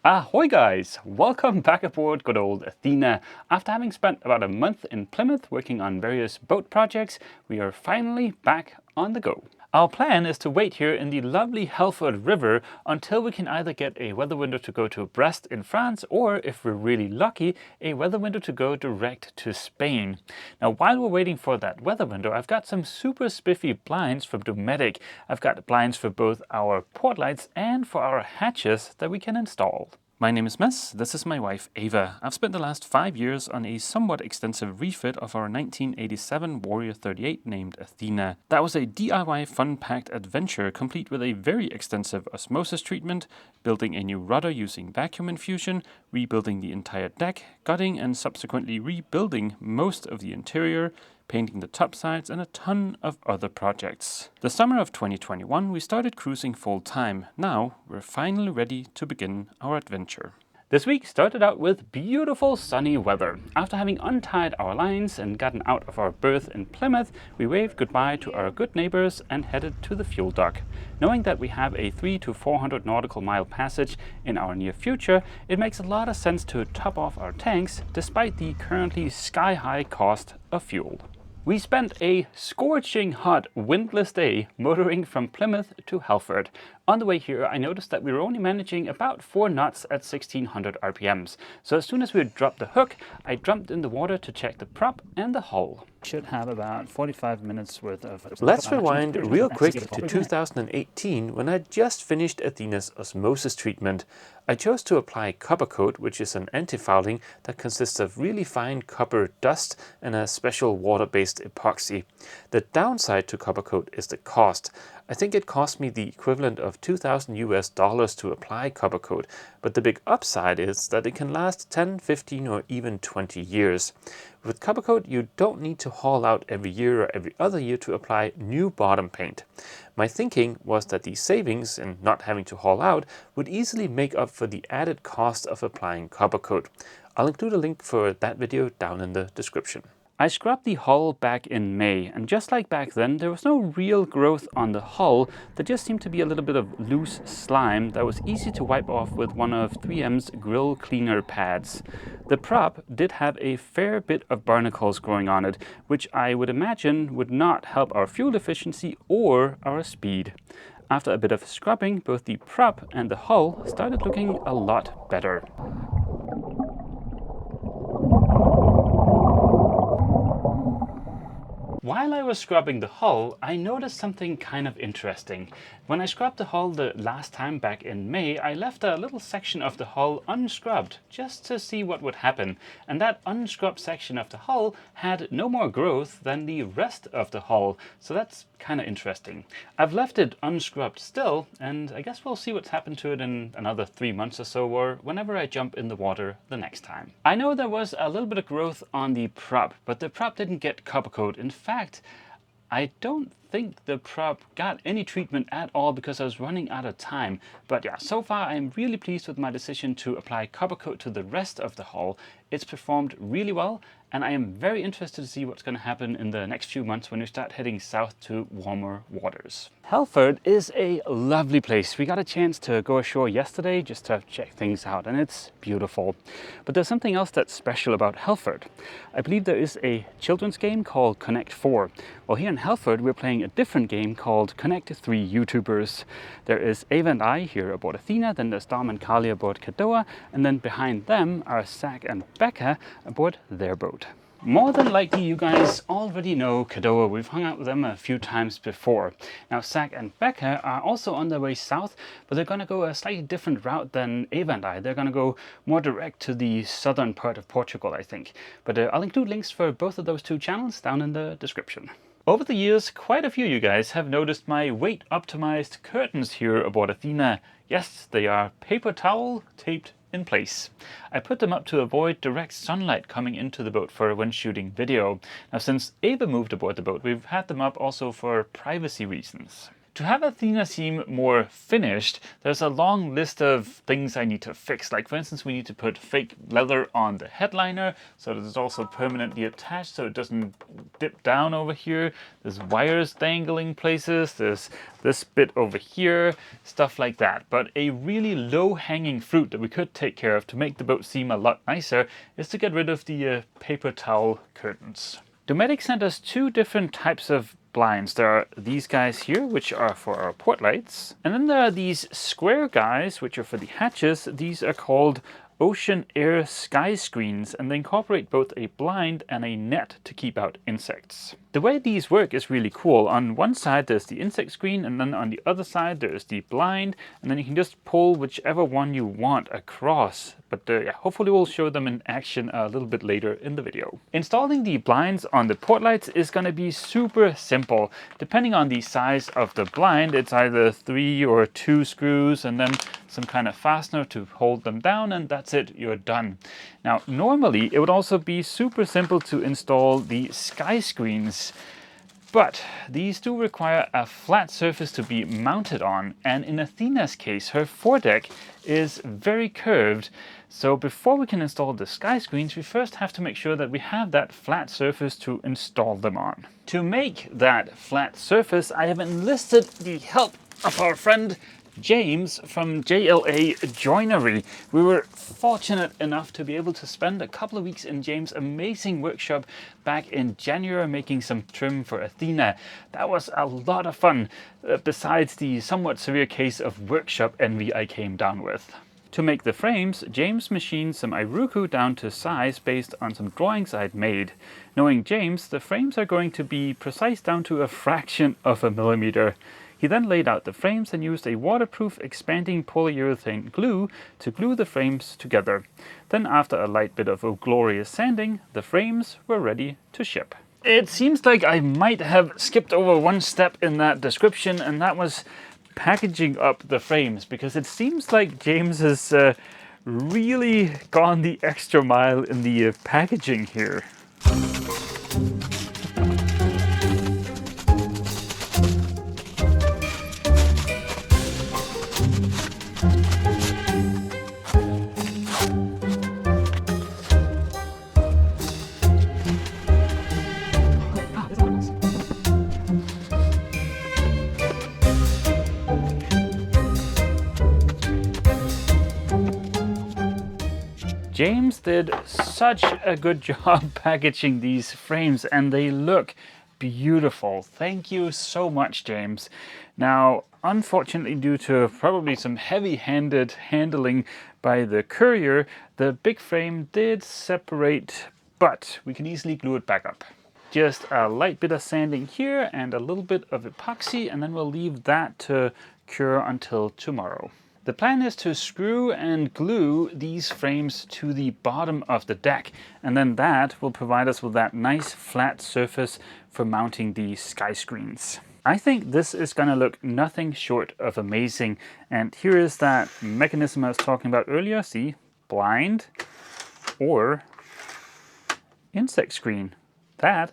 Ahoy guys! Welcome back aboard good old Athena. After having spent about a month in Plymouth working on various boat projects, we are finally back on the go. Our plan is to wait here in the lovely Helford River until we can either get a weather window to go to Brest in France, or if we're really lucky, a weather window to go direct to Spain. Now while we're waiting for that weather window, I've got some super spiffy blinds from Dometic. I've got blinds for both our port lights and for our hatches that we can install. My name is Mess, this is my wife Ava. I've spent the last 5 years on a somewhat extensive refit of our 1987 Warrior 38 named Athena. That was a DIY fun-packed adventure complete with a very extensive osmosis treatment, building a new rudder using vacuum infusion, rebuilding the entire deck, gutting and subsequently rebuilding most of the interior, painting the topsides, and a ton of other projects. The summer of 2021 we started cruising full time. Now we're finally ready to begin our adventure. This week started out with beautiful sunny weather. After having untied our lines and gotten out of our berth in Plymouth, we waved goodbye to our good neighbors and headed to the fuel dock. Knowing that we have a 300 to 400 nautical mile passage in our near future, it makes a lot of sense to top off our tanks despite the currently sky-high cost of fuel. We spent a scorching hot, windless day motoring from Plymouth to Helford. On the way here, I noticed that we were only managing about 4 knots at 1600 RPMs. So as soon as we dropped the hook, I jumped in the water to check the prop and the hull. Should have about 45 minutes worth of... Let's rewind real quick to 2018 when I just finished Athena's osmosis treatment. I chose to apply copper coat, which is an anti-fouling that consists of really fine copper dust and a special water-based epoxy. The downside to copper coat is the cost. I think it cost me the equivalent of $2,000 to apply copper coat, but the big upside is that it can last 10, 15 or even 20 years. With copper coat you don't need to haul out every year or every other year to apply new bottom paint. My thinking was that the savings in not having to haul out would easily make up for the added cost of applying copper coat. I'll include a link for that video down in the description. I scrubbed the hull back in May, and just like back then, there was no real growth on the hull. There just seemed to be a little bit of loose slime that was easy to wipe off with one of 3M's grill cleaner pads. The prop did have a fair bit of barnacles growing on it, which I would imagine would not help our fuel efficiency or our speed. After a bit of scrubbing, both the prop and the hull started looking a lot better. While I was scrubbing the hull, I noticed something kind of interesting. When I scrubbed the hull the last time back in May, I left a little section of the hull unscrubbed just to see what would happen. And that unscrubbed section of the hull had no more growth than the rest of the hull. So that's kind of interesting. I've left it unscrubbed still, and I guess we'll see what's happened to it in another 3 months or so, or whenever I jump in the water the next time. I know there was a little bit of growth on the prop, but the prop didn't get copper coat. In fact, I don't think the prop got any treatment at all because I was running out of time. But yeah, so far I'm really pleased with my decision to apply copper coat to the rest of the hull. It's performed really well, and I am very interested to see what's going to happen in the next few months when we start heading south to warmer waters. Helford is a lovely place. We got a chance to go ashore yesterday just to check things out, and it's beautiful. But there's something else that's special about Helford. I believe there is a children's game called Connect 4. Well, here in Helford we're playing a different game called Connect 3 YouTubers. There is Ava and I here aboard Athena, then there's Dom and Kali aboard Kadoa, and then behind them are Zach and Becca aboard their boat. More than likely you guys already know Kadoa. We've hung out with them a few times before. Now Zach and Becca are also on their way south, but they're going to go a slightly different route than Ava and I. They're going to go more direct to the southern part of Portugal, I think. But I'll include links for both of those 2 channels down in the description. Over the years, quite a few of you guys have noticed my weight optimized curtains here aboard Athena. Yes, they are paper towel taped in place. I put them up to avoid direct sunlight coming into the boat for when shooting video. Now since Ava moved aboard the boat, we've had them up also for privacy reasons. To have Athena seem more finished, there's a long list of things I need to fix. Like for instance, we need to put fake leather on the headliner so that it's also permanently attached so it doesn't dip down over here. There's wires dangling places, there's this bit over here, stuff like that. But a really low-hanging fruit that we could take care of to make the boat seem a lot nicer is to get rid of the paper towel curtains. Dometic sent us two different types of blinds. There are these guys here, which are for our port lights. And then there are these square guys, which are for the hatches. These are called Ocean Air Skyscreens, and they incorporate both a blind and a net to keep out insects. The way these work is really cool. On one side there's the insect screen, and then on the other side there's the blind, and then you can just pull whichever one you want across. But yeah, hopefully we'll show them in action a little bit later in the video. Installing the blinds on the port lights is going to be super simple. Depending on the size of the blind, it's either 3 or 2 screws and then some kind of fastener to hold them down, and that's it, you're done. Now normally it would also be super simple to install the Skyscreens, but these do require a flat surface to be mounted on, and in Athena's case her foredeck is very curved. So before we can install the Skyscreens, we first have to make sure that we have that flat surface to install them on. To make that flat surface, I have enlisted the help of our friend James from JLA Joinery. We were fortunate enough to be able to spend a couple of weeks in James' amazing workshop back in January making some trim for Athena. That was a lot of fun, besides the somewhat severe case of workshop envy I came down with. To make the frames, James machined some Iruku down to size based on some drawings I'd made. Knowing James, the frames are going to be precise down to a fraction of a millimeter. He then laid out the frames and used a waterproof expanding polyurethane glue to glue the frames together. Then after a light bit of glorious sanding, the frames were ready to ship. It seems like I might have skipped over one step in that description, and that was packaging up the frames, because it seems like James has really gone the extra mile in the packaging here. James did such a good job packaging these frames, and they look beautiful. Thank you so much, James. Now, unfortunately, due to probably some heavy-handed handling by the courier, the big frame did separate, but we can easily glue it back up. Just a light bit of sanding here and a little bit of epoxy, and then we'll leave that to cure until tomorrow. The plan is to screw and glue these frames to the bottom of the deck, and then that will provide us with that nice flat surface for mounting the Skyscreens. I think this is going to look nothing short of amazing, and here is that mechanism I was talking about earlier. See, blind or insect screen. That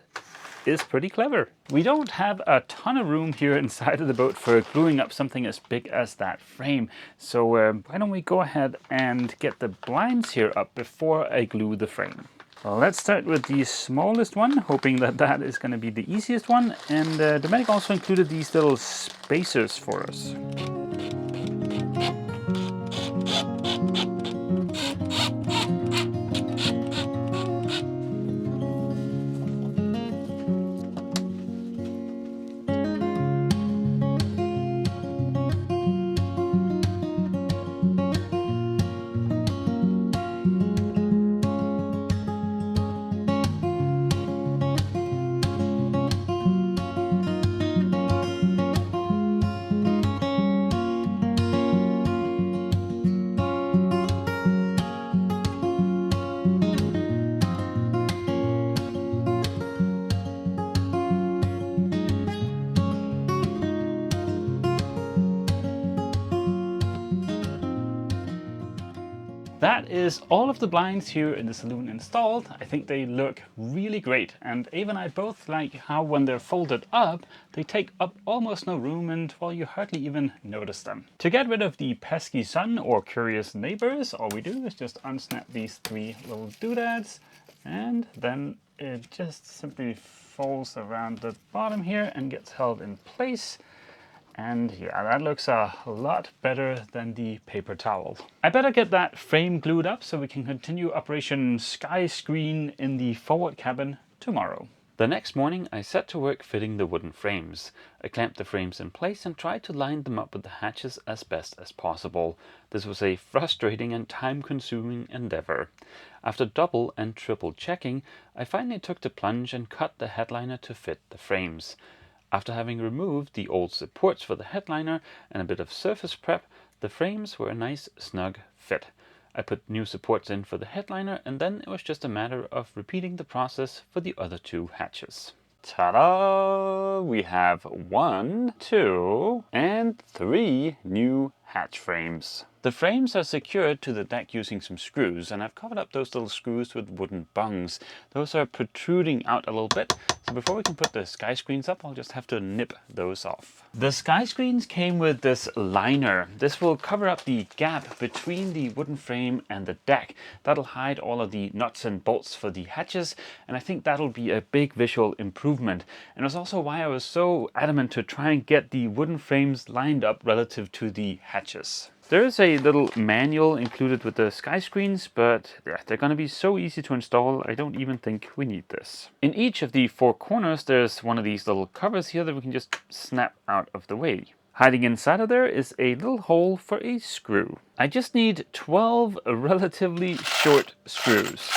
is pretty clever. We don't have a ton of room here inside of the boat for gluing up something as big as that frame. So why don't we go ahead and get the blinds here up before I glue the frame. Well, let's start with the smallest one, hoping that that is going to be the easiest one. And Dometic also included these little spacers for us. that is all of the blinds here in the saloon installed. I think they look really great, and Ava and I both like how when they're folded up, they take up almost no room and, well, you hardly even notice them. To get rid of the pesky sun or curious neighbors, all we do is just unsnap these three little doodads, and then it just simply folds around the bottom here and gets held in place. And yeah, that looks a lot better than the paper towel. I better get that frame glued up so we can continue Operation Skyscreen in the forward cabin tomorrow. The next morning I set to work fitting the wooden frames. I clamped the frames in place and tried to line them up with the hatches as best as possible. This was a frustrating and time-consuming endeavor. After double and triple checking, I finally took the plunge and cut the headliner to fit the frames. After having removed the old supports for the headliner and a bit of surface prep, the frames were a nice snug fit. I put new supports in for the headliner, and then it was just a matter of repeating the process for the other two hatches. Ta-da! We have 1, 2, and 3 new hatch frames. The frames are secured to the deck using some screws, and I've covered up those little screws with wooden bungs. Those are protruding out a little bit, so before we can put the skyscreens up, I'll just have to nip those off. The skyscreens came with this liner. This will cover up the gap between the wooden frame and the deck. That'll hide all of the nuts and bolts for the hatches, and I think that'll be a big visual improvement. And it's also why I was so adamant to try and get the wooden frames lined up relative to the hatches. There is a little manual included with the skyscreens, but they're going to be so easy to install, I don't even think we need this. In each of the 4 corners, there's one of these little covers here that we can just snap out of the way. Hiding inside of there is a little hole for a screw. I just need 12 relatively short screws.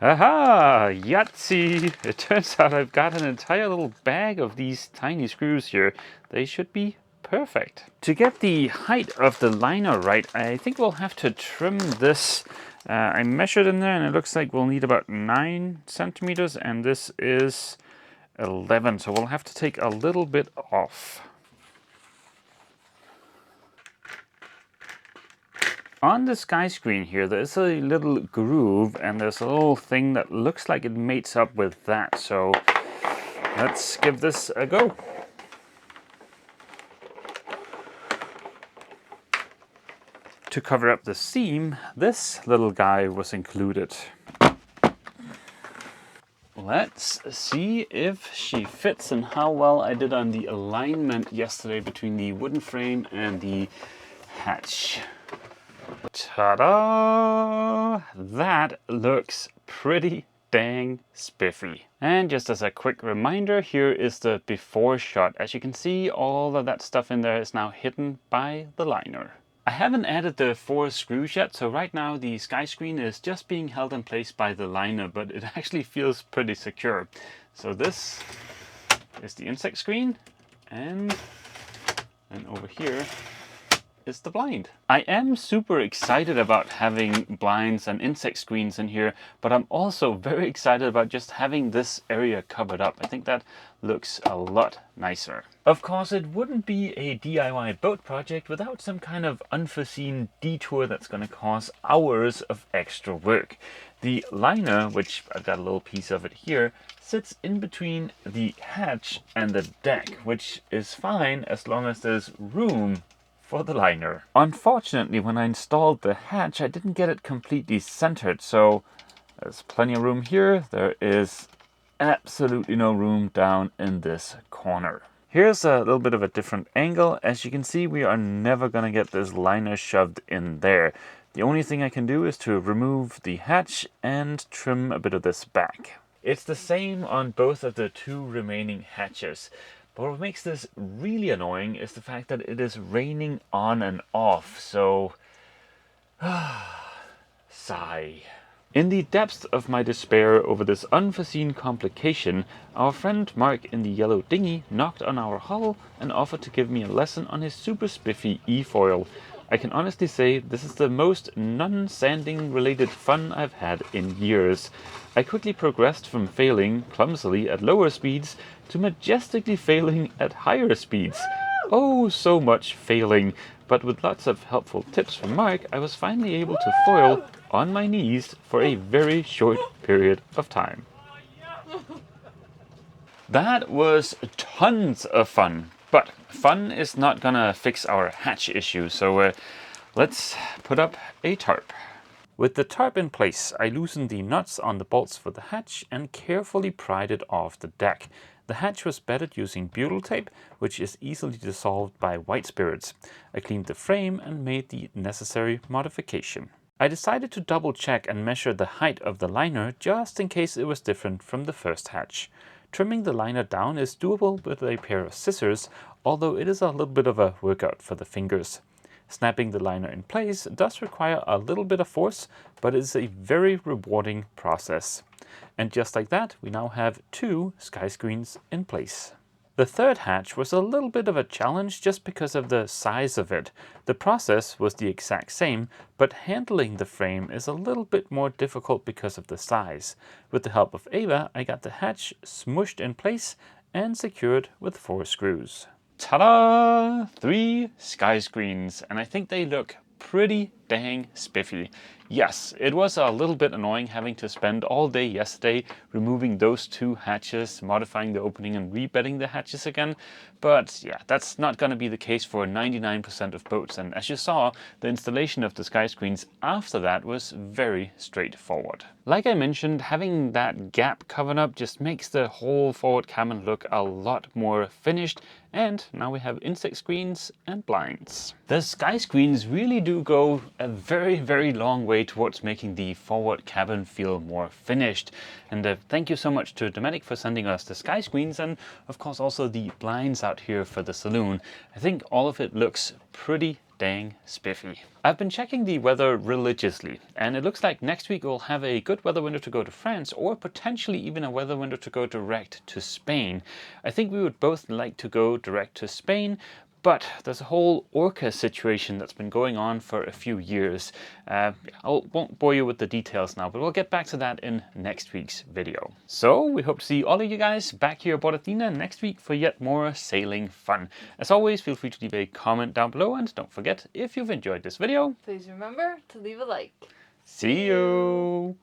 Aha! Yahtzee! It turns out I've got an entire little bag of these tiny screws here. They should be perfect. To get the height of the liner right, I think we'll have to trim this. I measured in there and it looks like we'll need about 9 centimeters, and this is 11, so we'll have to take a little bit off. On the skyscreen here, there's a little groove and there's a little thing that looks like it mates up with that, so let's give this a go. To cover up the seam, this little guy was included. Let's see if she fits and how well I did on the alignment yesterday between the wooden frame and the hatch. Ta-da! That looks pretty dang spiffy. And just as a quick reminder, here is the before shot. As you can see, all of that stuff in there is now hidden by the liner. I haven't added the 4 screws yet, so right now the skyscreen is just being held in place by the liner, but it actually feels pretty secure. So this is the insect screen, and over here is the blind. I am super excited about having blinds and insect screens in here, but I'm also very excited about just having this area covered up. I think that looks a lot nicer. Of course, it wouldn't be a DIY boat project without some kind of unforeseen detour that's going to cause hours of extra work. The liner, which I've got a little piece of it here, sits in between the hatch and the deck, which is fine as long as there's room for the liner. Unfortunately, when I installed the hatch, I didn't get it completely centered, so there's plenty of room here. There is absolutely no room down in this corner. Here's a little bit of a different angle. As you can see, we are never going to get this liner shoved in there. The only thing I can do is to remove the hatch and trim a bit of this back. It's the same on both of the 2 remaining hatches. But what makes this really annoying is the fact that it is raining on and off, so sigh. In the depths of my despair over this unforeseen complication, our friend Mark in the yellow dinghy knocked on our hull and offered to give me a lesson on his super spiffy e-foil. I can honestly say this is the most non-sanding related fun I've had in years. I quickly progressed from failing clumsily at lower speeds to majestically failing at higher speeds. oh so much failing, but with lots of helpful tips from Mark, I was finally able to foil on my knees for a very short period of time. That was tons of fun, but fun is not gonna fix our hatch issue, so let's put up a tarp. With the tarp in place, I loosened the nuts on the bolts for the hatch and carefully pried it off the deck. The hatch was bedded using butyl tape, which is easily dissolved by white spirits. I cleaned the frame and made the necessary modification. I decided to double check and measure the height of the liner just in case it was different from the first hatch. Trimming the liner down is doable with a pair of scissors, although it is a little bit of a workout for the fingers. Snapping the liner in place does require a little bit of force, but it is a very rewarding process. And just like that, we now have 2 skyscreens in place. The third hatch was a little bit of a challenge just because of the size of it. The process was the exact same, but handling the frame is a little bit more difficult because of the size. With the help of Ava, I got the hatch smushed in place and secured with 4 screws. Ta-da! 3 skyscreens, and I think they look pretty dang spiffy. Yes, it was a little bit annoying having to spend all day yesterday removing those 2 hatches, modifying the opening and rebedding the hatches again. But yeah, that's not going to be the case for 99% of boats. And as you saw, the installation of the skyscreens after that was very straightforward. Like I mentioned, having that gap covered up just makes the whole forward cabin look a lot more finished. And now we have insect screens and blinds. The skyscreens really do go a very long way towards making the forward cabin feel more finished. And thank you so much to Dometic for sending us the skyscreens, and of course also the blinds out here for the saloon. I think all of it looks pretty dang spiffy. I've been checking the weather religiously, and it looks like next week we'll have a good weather window to go to France, or potentially even a weather window to go direct to Spain. I think we would both like to go direct to Spain, but there's a whole orca situation that's been going on for a few years. I won't bore you with the details now, but we'll get back to that in next week's video. So we hope to see all of you guys back here aboard Athena next week for yet more sailing fun. As always, feel free to leave a comment down below, and don't forget, if you've enjoyed this video, please remember to leave a like. See you!